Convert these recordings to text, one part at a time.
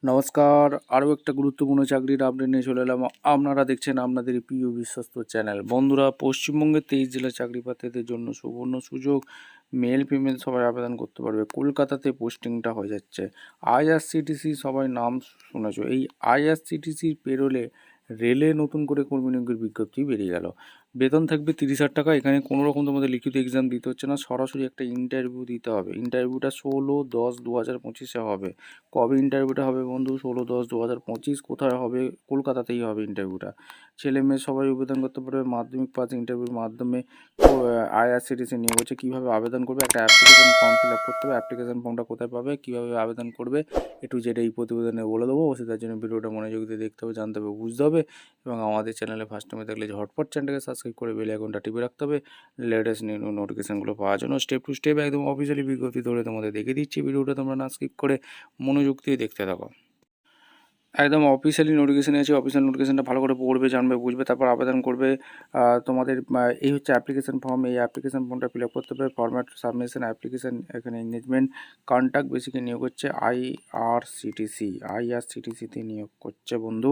নমস্কার, আরও একটা গুরুত্বপূর্ণ চাকরির আপডেট নিয়ে চলে এলাম। আপনারা দেখছেন আপনাদের প্রিয় বিশ্বস্ত চ্যানেল। বন্ধুরা, পশ্চিমবঙ্গের 23 জেলা চাকরি প্রার্থীদের জন্য সুবর্ণ সুযোগ। মেল ফিমেল সবাই আবেদন করতে পারবে। কলকাতাতে পোস্টিংটা হয়ে যাচ্ছে। আইআরসিটিসি সবাই নাম শুনেছ। এই আইআরসিটিসির পেরোলে রেলে নতুন করে কর্মী নিয়োগের বিজ্ঞপ্তি বেরিয়ে গেল। বেতন থাকবে 30,000 টাকা। এখানে কোনো রকম তোমাদের লিখিত এক্সাম দিতে হচ্ছে না, সরাসরি একটা ইন্টারভিউ দিতে হবে। ইন্টারভিউটা 16/10/2025 হবে। কবে ইন্টারভিউটা হবে বন্ধু? 16/10/2025। কোথায় হবে? কলকাতাতেই হবে ইন্টারভিউটা। ছেলে মেয়ে সবাই আবেদন করতে পারবে। মাধ্যমিক পাস, ইন্টারভিউর মাধ্যমে আইআরসিটিসি নিয়োগ হচ্ছে। কীভাবে আবেদন করবে? একটা অ্যাপ্লিকেশন ফর্ম ফিল আপ করতে হবে। অ্যাপ্লিকেশন ফর্মটা কোথায় পাবে, কীভাবে আবেদন করবে, একটু যেটা এই প্রতিবেদনে বলে দেবো। অবশ্যই তার জন্য ভিডিওটা মনোযোগ দিয়ে দেখতে হবে, জানতে হবে, বুঝতে হবে। এবং আমাদের চ্যানেলে ফার্স্ট টাইমে দেখলে ঝটপট চ্যানেলটাকে সাবস্ক্রাইব করে বেল আইকনটা টিপে রাখতে হবে লেটেস্ট নিউ নোটিফিকেশনগুলো পাওয়ার জন্য। স্টেপ টু স্টেপ একদম অফিসিয়ালি বিজ্ঞপ্তি ধরে তোমাদের দেখে দিচ্ছি। ভিডিওটা তোমরা না স্কিপ করে মনোযোগ দিয়ে দেখতে থাকো। একদম অফিসিয়ালি নোটিফিকেশান আছে। অফিসিয়াল নোটিফিকেশানটা ভালো করে পড়বে, জানবে, বুঝবে, তারপর আবেদন করবে। তোমাদের এই হচ্ছে অ্যাপ্লিকেশন ফর্ম। এই অ্যাপ্লিকেশন ফর্মটা ফিল আপ করতে হবে। ফরম্যাট, সাবমিশন, অ্যাপ্লিকেশন, এখানে এঙ্গেজমেন্ট, কন্ট্যাক্ট বেসিকে নিয়োগ হচ্ছে। আইআরসিটিসিতে নিয়োগ করছে বন্ধু।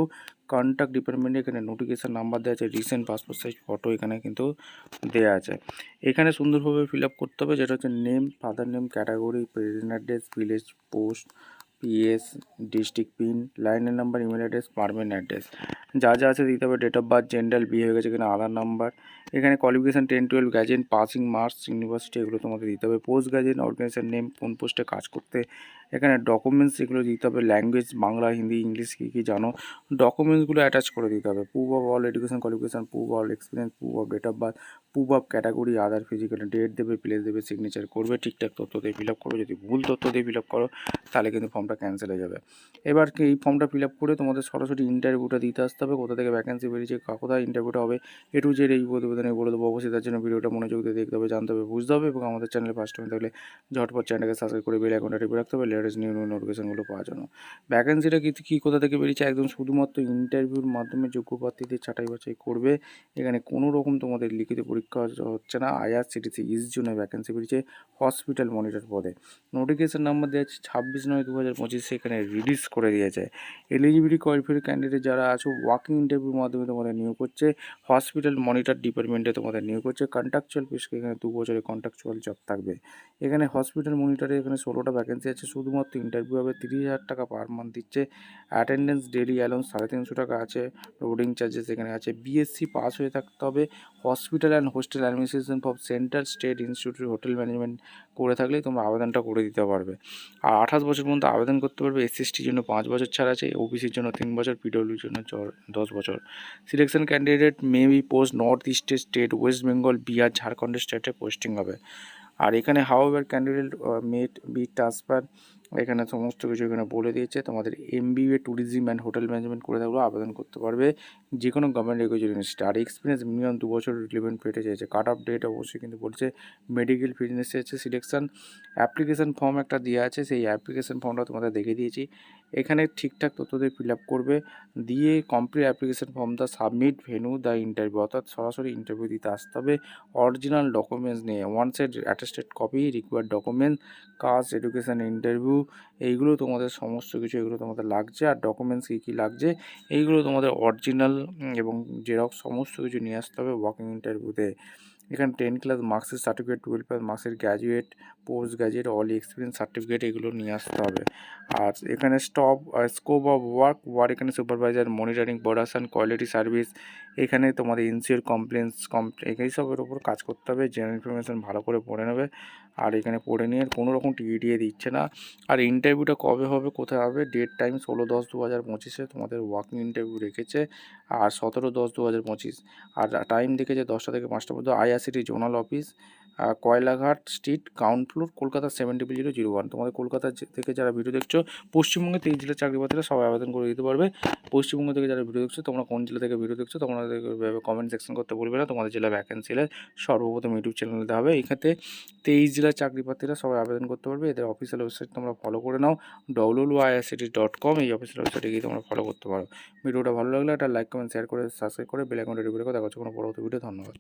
কন্ট্যাক্ট ডিপার্টমেন্টে এখানে নোটিফিকেশান নাম্বার দেওয়া আছে। রিসেন্ট পাসপোর্ট সাইজ ফটো এখানে কিন্তু দেওয়া আছে। এখানে সুন্দরভাবে ফিল আপ করতে হবে, যেটা হচ্ছে name, father name, category, present address, village, post, PS, district pin, লাইনের number, email address, permanent address, যা যা আছে দিতে হবে। ডেট অফ বার্থ, জেন্ডার, বিয়ে হয়ে গেছে এখানে, আধার নাম্বার। এখানে qualification 10-12, graduate, passing marks, university, এগুলো তোমাদের দিতে হবে। পোস্ট গ্র্যাজুয়েট, অর্গানাইজেশন নেম, কোন পোস্টে কাজ করতে। এখানে ডকুমেন্টস এগুলো দিতে হবে। ল্যাঙ্গুয়েজ বাংলা, হিন্দি, ইংলিশ কী কী জানো, ডকুমেন্টসগুলো অ্যাটাচ করে দিতে হবে। Proof of all education qualification, proof all experience, proof of date of birth, proof of category, other physical, date দেবে, প্লেস দেবে, সিগনেচার করবে, ঠিকঠাক তথ্য দিয়ে ফিল আপ করবে। যদি ভুল তথ্য দিয়ে ফিল আপ করো তাহলে কিন্তু ফর্মটা ক্যান্সেল হয়ে যাবে। এবার কি এই ফর্মটা ফিল আপ করে তোমাদের সরাসরি ইন্টারভিউটা দিতে আসতে হবে। কোথা থেকে ভ্যাকেন্সি বেরিয়েছে, কোথায় ইন্টারভিউটা হবে, একটু যে এই প্রতিবেদনে বলে দেবো। অবশ্যই তার জন্য ভিডিওটা মনোযোগ দিয়ে দেখতে হবে, জানতে হবে, বুঝতে হবে। এবং আমাদের চ্যানেলে ফার্স্ট টাইম থাকলে ঝটপট চ্যানেলকে সাবস্ক্রাইব করে বেল আইকনটা টিপে রাখতে হবে লেটেস্ট নিউ নোটিফিকেশনগুলো পাওয়ার জন্য। ভ্যাকেন্সিটা কী কোথা থেকে বেরিয়েছে, একদম শুধুমাত্র ইন্টারভিউর মাধ্যমে যোগ্য প্রার্থীদের ছাঁটাই বাছাই করবে। এখানে কোনো রকম তোমাদের লিখিত পরীক্ষা হচ্ছে না। আইআরসিটিসি ইস্ট জোনে ভ্যাকেন্সি বেরিয়েছে হসপিটাল মনিটর পদে। নোটিফিকেশন নাম্বার দেওয়া আছে 26/9/2025, এখানে রিলিজ করে দিয়েছে। এলিজিবিলিটি কোয়ালিফাইড ক্যান্ডিডেট যারা আছো, ওয়াকিং ইন্টারভিউর মাধ্যমে তোমাদের নিয়োগ করছে। হসপিটাল মনিটর ডিপার্টমেন্টে তোমাদের নিয়োগ করছে। কন্ট্রাকচুয়াল পেশকে এখানে 2 বছরের কন্ট্রাকচুয়াল জব থাকবে। এখানে হসপিটাল মনিটরে এখানে 16টা ভ্যাকেন্সি আছে। শুধুমাত্র ইন্টারভিউ হবে। 30,000 টাকা পার মান্থ দিচ্ছে। অ্যাটেন্ডেন্স ডেলি অ্যালাউন্স 350 টাকা আছে। রোডিং চার্জেস এখানে আছে। বিএসসি পাস হয়ে থাকতে হবে। Hospital and hostel administration for central state institute hotel management করে থাকলেই তোমরা আবেদনটা করে দিতে পারবে। আর 28 বছর পর্যন্ত আবেদন করতে পারবে। এসসিএসটির জন্য 5 বছর ছাড় আছে। ওবিসির জন্য 3 বছর, পিডব্লিউর জন্য 10 বছর। Selection candidate may be post north ইস্টের স্টেট, ওয়েস্ট বেঙ্গল, বিহার, ঝাড়খণ্ডের স্টেটে পোস্টিং হবে। আর এখানে however candidate may be transfer, এখানে সমস্ত কিছু এখানে বলে দিয়েছে। তোমাদের MBA tourism and hotel management করে থাকলেও আবেদন করতে পারবে যে কোনো গভর্নমেন্ট রেগুলেটেড ইউনিভার্সিটি। আর এক্সপিরিয়েন্স মিনিমাম 2 বছর রিলেভেন্ট পেটে চেয়েছে। কাট অফ ডেট অবশ্যই কিন্তু বলছে মেডিকেল ফিটনেস চেয়েছে। সিলেকশন অ্যাপ্লিকেশন ফর্ম একটা দেওয়া আছে, সেই অ্যাপ্লিকেশন ফর্মটা তোমাদের দেখে দিয়েছি। এখানে ঠিকঠাক তথ্য দিয়ে ফিল আপ করবে, দিয়ে কমপ্লিট অ্যাপ্লিকেশন ফর্মটা সাবমিট ভেনু দ্য ইন্টারভিউ, অর্থাৎ সরাসরি ইন্টারভিউ দিতে আসতে হবে। অরিজিনাল ডকুমেন্টস নিয়ে, one side attested copy, required document, caste, education, interview, এইগুলো তোমাদের সমস্ত কিছু এগুলো তোমাদের লাগছে। আর ডকুমেন্টস কী কী লাগছে এইগুলো তোমাদের অরিজিনাল এবং জেরক্স সমস্ত কিছু নিয়ে আসতে হবে ওয়াকিং ইন্টারভিউতে। এখানে 10 ক্লাস মার্কসের সার্টিফিকেট, 12 ক্লাস মার্কসের graduate, post graduate, all experience certificate, এগুলো নিয়ে আসতে হবে। আর এখানে স্কোপ অফ ওয়ার্ক এখানে supervisor, monitoring, production, quality service, এখানে তোমাদের ইনসিওর কমপ্লেন্স এইসবের ওপর কাজ করতে হবে। জেনারেল ইনফরমেশান ভালো করে পড়ে নেবে। আর এখানে পড়ে নিয়ে কোনো রকম টিএডিএ দিচ্ছে না। আর ইন্টারভিউটা কবে হবে, কোথায় হবে, ডেট টাইম 16/10/2025 তোমাদের ওয়াকিং ইন্টারভিউ রেখেছে। আর 17/10/2025। আর টাইম দেখেছে 10টা থেকে 5টা পর্যন্ত। IRCT zonal office, Koilaghat street, ground floor, Kolkata 70001। তোমাদের কলকাতা থেকে যারা ভিডিও দেখছো, পশ্চিমবঙ্গে 23 জেলার চাকরি প্রার্থীরা সবাই আবেদন করে দিতে পারবে। পশ্চিমবঙ্গ থেকে যারা ভিডিও দেখছো, তোমরা কোন জেলা থেকে ভিডিও দেখছো তোমরা কমেন্ট সেকশন করতে বলবে না। তোমাদের জেলা ভ্যাকেন্সি এলে সর্বপ্রথম ইউটিউব চ্যানেলে দেওয়া হবে। এখানে 23 জেলার চাকরি প্রার্থীরা সবাই আবেদন করতে পারবে। এদের অফিসিয়াল ওয়েবসাইট তোমরা ফলো করে নাও, www.irctc.com, এই অফিসিয়াল ওয়েবসাইটে গিয়ে তোমরা ফলো করতে পারো। ভিডিওটা ভালো লাগলে একটা লাইক, কমেন্ট, শেয়ার করে সাবস্ক্রাইব করে বেল আইকনটা টিপে রেখো। দেখা হচ্ছে কোনো পরবর্তী ভিডিও। ধন্যবাদ।